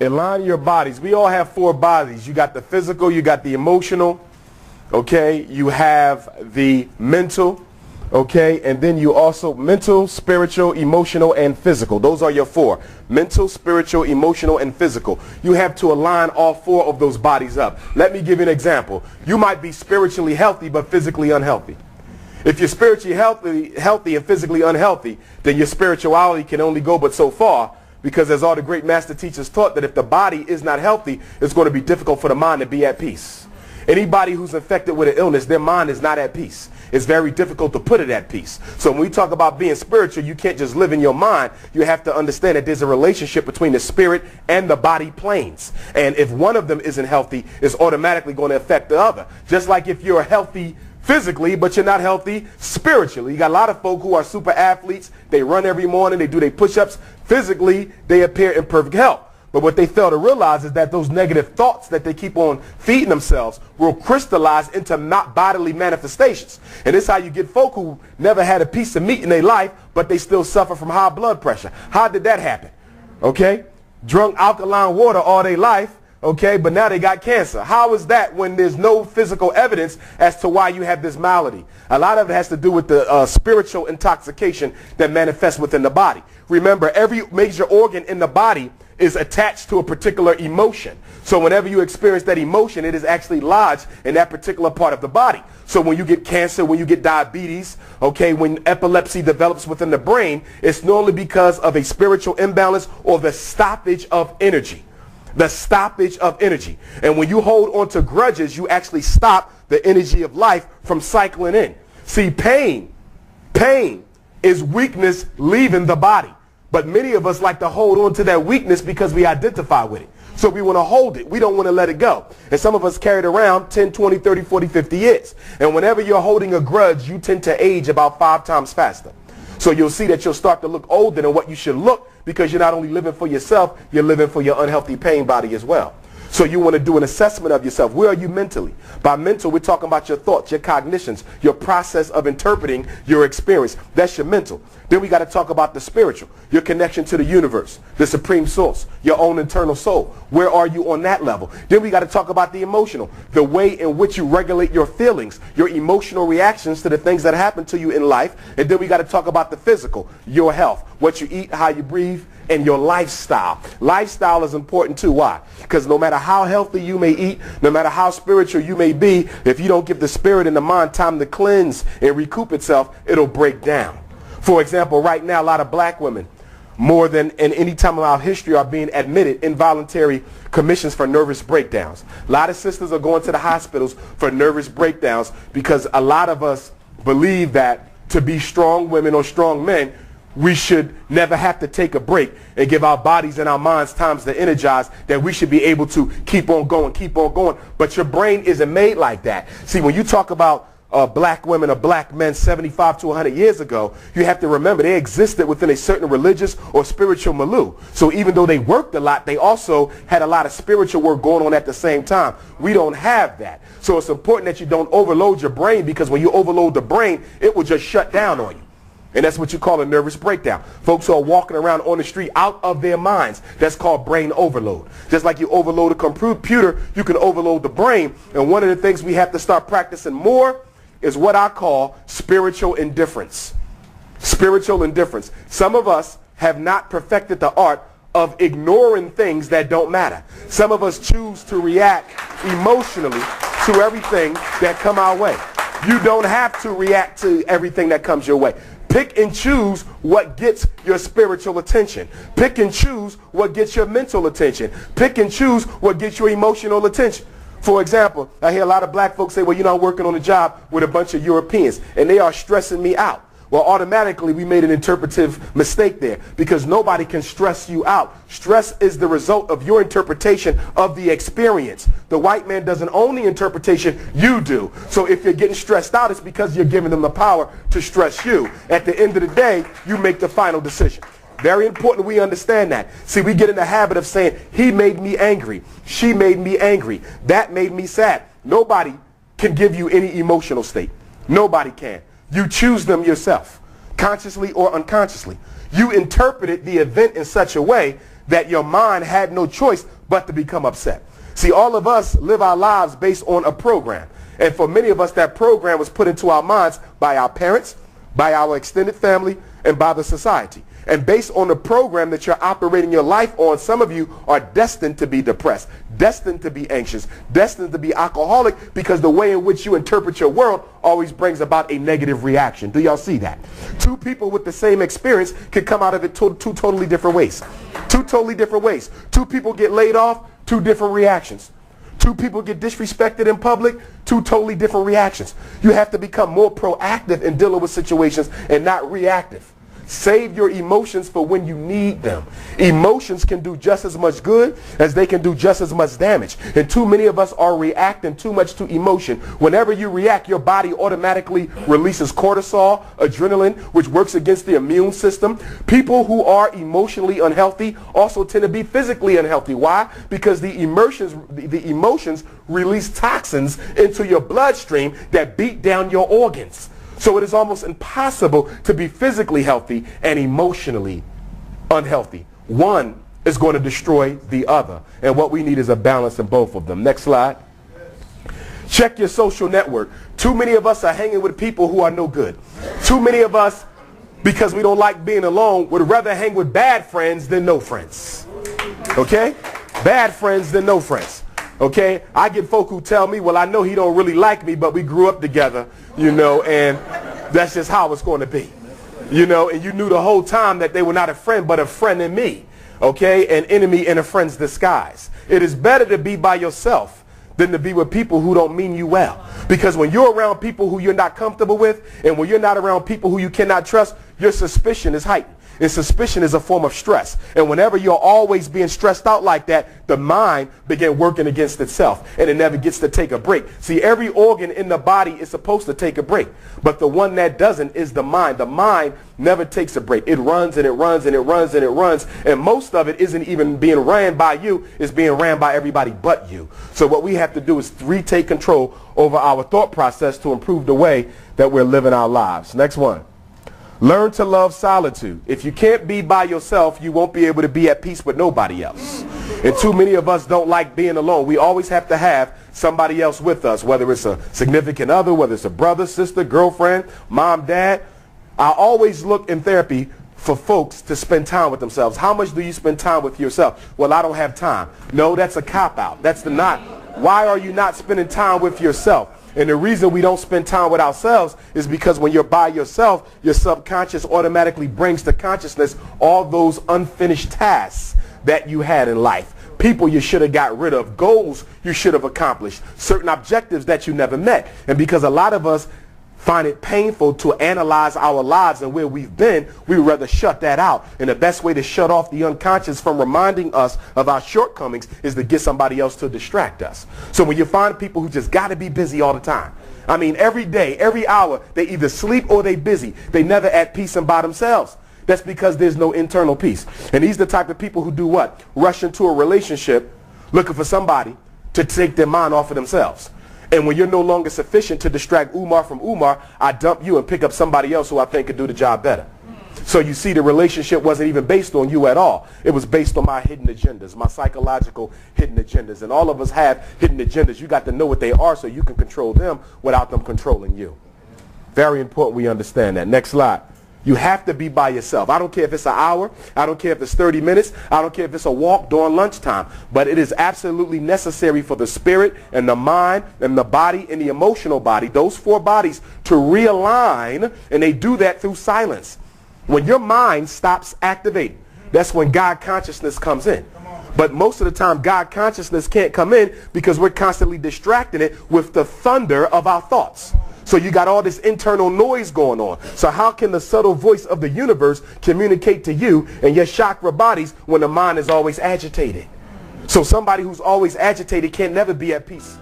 Align your bodies. We all have four bodies. You got the physical, you got the emotional, okay? You have the mental, okay? And then you also mental, spiritual, emotional, and physical. Those are your four. Mental, spiritual, emotional, and physical. You have to align all four of those bodies up. Let me give you an example. You might be spiritually healthy but physically unhealthy. If you're spiritually healthy and physically unhealthy, then your spirituality can only go but so far. Because as all the great master teachers taught, that if the body is not healthy, it's going to be difficult for the mind to be at peace. Anybody who's infected with an illness, their mind is not at peace. It's very difficult to put it at peace. So when we talk about being spiritual, you can't just live in your mind. You have to understand that there's a relationship between the spirit and the body planes. And if one of them isn't healthy, it's automatically going to affect the other. Just like if you're healthy physically, but you're not healthy spiritually. You got a lot of folk who are super athletes. They run every morning. They do their push-ups. Physically, they appear in perfect health. But what they fail to realize is that those negative thoughts that they keep on feeding themselves will crystallize into not bodily manifestations. And this is how you get folk who never had a piece of meat in their life, but they still suffer from high blood pressure. How did that happen? Okay? Drunk alkaline water all their life. Okay, but now they got cancer. How is that when there's no physical evidence as to why you have this malady? A lot of it has to do with the spiritual intoxication that manifests within the body. Remember, every major organ in the body is attached to a particular emotion. So whenever you experience that emotion, it is actually lodged in that particular part of the body. So when you get cancer, when you get diabetes, okay, when epilepsy develops within the brain, it's normally because of a spiritual imbalance or the stoppage of energy. The stoppage of energy. And when you hold on to grudges, you actually stop the energy of life from cycling in. See, pain is weakness leaving the body. But many of us like to hold on to that weakness because we identify with it. So we want to hold it. We don't want to let it go. And some of us carry it around 10, 20, 30, 40, 50 years. And whenever you're holding a grudge, you tend to age about 5 times faster. So you'll see that you'll start to look older than what you should look, because you're not only living for yourself, you're living for your unhealthy pain body as well. So you want to do an assessment of yourself. Where are you mentally? By mental, we're talking about your thoughts, your cognitions, your process of interpreting your experience. That's your mental. Then we got to talk about the spiritual, your connection to the universe, the supreme source, your own internal soul. Where are you on that level? Then we got to talk about the emotional, the way in which you regulate your feelings, your emotional reactions to the things that happen to you in life. And then we got to talk about the physical, your health, what you eat, how you breathe, and your lifestyle. Lifestyle is important too. Why? Because no matter how healthy you may eat, no matter how spiritual you may be, if you don't give the spirit and the mind time to cleanse and recoup itself, it'll break down. For example, right now, a lot of black women, more than in any time of our history, are being admitted involuntary commissions for nervous breakdowns. A lot of sisters are going to the hospitals for nervous breakdowns because a lot of us believe that to be strong women or strong men, we should never have to take a break and give our bodies and our minds times to energize, that we should be able to keep on going, keep on going. But your brain isn't made like that. See, when you talk about black women or black men 75 to 100 years ago, you have to remember they existed within a certain religious or spiritual milieu. So even though they worked a lot, they also had a lot of spiritual work going on at the same time. We don't have that. So it's important that you don't overload your brain, because when you overload the brain, it will just shut down on you. And that's what you call a nervous breakdown. Folks who are walking around on the street out of their minds, that's called brain overload. Just like you overload a computer, you can overload the brain. And one of the things we have to start practicing more is what I call spiritual indifference. Spiritual indifference. Some of us have not perfected the art of ignoring things that don't matter. Some of us choose to react emotionally to everything that come our way. You don't have to react to everything that comes your way. Pick and choose what gets your spiritual attention. Pick and choose what gets your mental attention. Pick and choose what gets your emotional attention. For example, I hear a lot of black folks say, well, you know, I'm working on a job with a bunch of Europeans, and they are stressing me out. Well, automatically, we made an interpretive mistake there, because nobody can stress you out. Stress is the result of your interpretation of the experience. The white man doesn't own the interpretation, you do. So if you're getting stressed out, it's because you're giving them the power to stress you. At the end of the day, you make the final decision. Very important we understand that. See, we get in the habit of saying, he made me angry, she made me angry, that made me sad. Nobody can give you any emotional state. Nobody can. You choose them yourself, consciously or unconsciously. You interpreted the event in such a way that your mind had no choice but to become upset. See, all of us live our lives based on a program. And for many of us, that program was put into our minds by our parents, by our extended family, and by the society. And based on the program that you're operating your life on, some of you are destined to be depressed, destined to be anxious, destined to be alcoholic, because the way in which you interpret your world always brings about a negative reaction. Do y'all see that? Two people with the same experience could come out of it two totally different ways. Two totally different ways. Two people get laid off, two different reactions. Two people get disrespected in public, two totally different reactions. You have to become more proactive in dealing with situations and not reactive. Save your emotions for when you need them. Emotions can do just as much good as they can do just as much damage. And too many of us are reacting too much to emotion. Whenever you react, your body automatically releases cortisol, adrenaline, which works against the immune system. People who are emotionally unhealthy also tend to be physically unhealthy. Why? Because the emotions release toxins into your bloodstream that beat down your organs. So it is almost impossible to be physically healthy and emotionally unhealthy. One is going to destroy the other. And what we need is a balance in both of them. Next slide. Check your social network. Too many of us are hanging with people who are no good. Too many of us, because we don't like being alone, would rather hang with bad friends than no friends. Okay? Bad friends than no friends. Okay, I get folk who tell me, well, I know he don't really like me, but we grew up together, you know, and that's just how it's going to be. You know, and you knew the whole time that they were not a friend, but a friend in me. Okay, an enemy in a friend's disguise. It is better to be by yourself than to be with people who don't mean you well. Because when you're around people who you're not comfortable with, and when you're not around people who you cannot trust, your suspicion is heightened. And suspicion is a form of stress. And whenever you're always being stressed out like that, the mind begins working against itself. And it never gets to take a break. See, every organ in the body is supposed to take a break. But the one that doesn't is the mind. The mind never takes a break. It runs and it runs and it runs and it runs. And most of it isn't even being ran by you. It's being ran by everybody but you. So what we have to do is retake control over our thought process to improve the way that we're living our lives. Next one. Learn to love solitude. If you can't be by yourself, you won't be able to be at peace with nobody else. And too many of us don't like being alone. We always have to have somebody else with us, whether it's a significant other, whether it's a brother, sister, girlfriend, mom, dad. I always look in therapy for folks to spend time with themselves. How much do you spend time with yourself? Well, I don't have time. No, that's a cop-out. That's the not. Why are you not spending time with yourself? And the reason we don't spend time with ourselves is because when you're by yourself, your subconscious automatically brings to consciousness all those unfinished tasks that you had in life. People you should have got rid of, goals you should have accomplished, certain objectives that you never met. And because a lot of us find it painful to analyze our lives and where we've been, we would rather shut that out. And the best way to shut off the unconscious from reminding us of our shortcomings is to get somebody else to distract us. So when you find people who just got to be busy all the time, I mean, every day, every hour, they either sleep or they busy. They never at peace and by themselves. That's because there's no internal peace. And these are the type of people who do what? Rush into a relationship looking for somebody to take their mind off of themselves. And when you're no longer sufficient to distract Umar from Umar, I dump you and pick up somebody else who I think could do the job better. So you see, the relationship wasn't even based on you at all. It was based on my hidden agendas, my psychological hidden agendas. And all of us have hidden agendas. You got to know what they are so you can control them without them controlling you. Very important we understand that. Next slide. You have to be by yourself. I don't care if it's an hour. I don't care if it's 30 minutes. I don't care if it's a walk during lunchtime. But it is absolutely necessary for the spirit and the mind and the body and the emotional body, those four bodies, to realign. And they do that through silence. When your mind stops activating, that's when God consciousness comes in. But most of the time, God consciousness can't come in because we're constantly distracting it with the thunder of our thoughts. So you got all this internal noise going on. So how can the subtle voice of the universe communicate to you and your chakra bodies when the mind is always agitated? So somebody who's always agitated can never be at peace.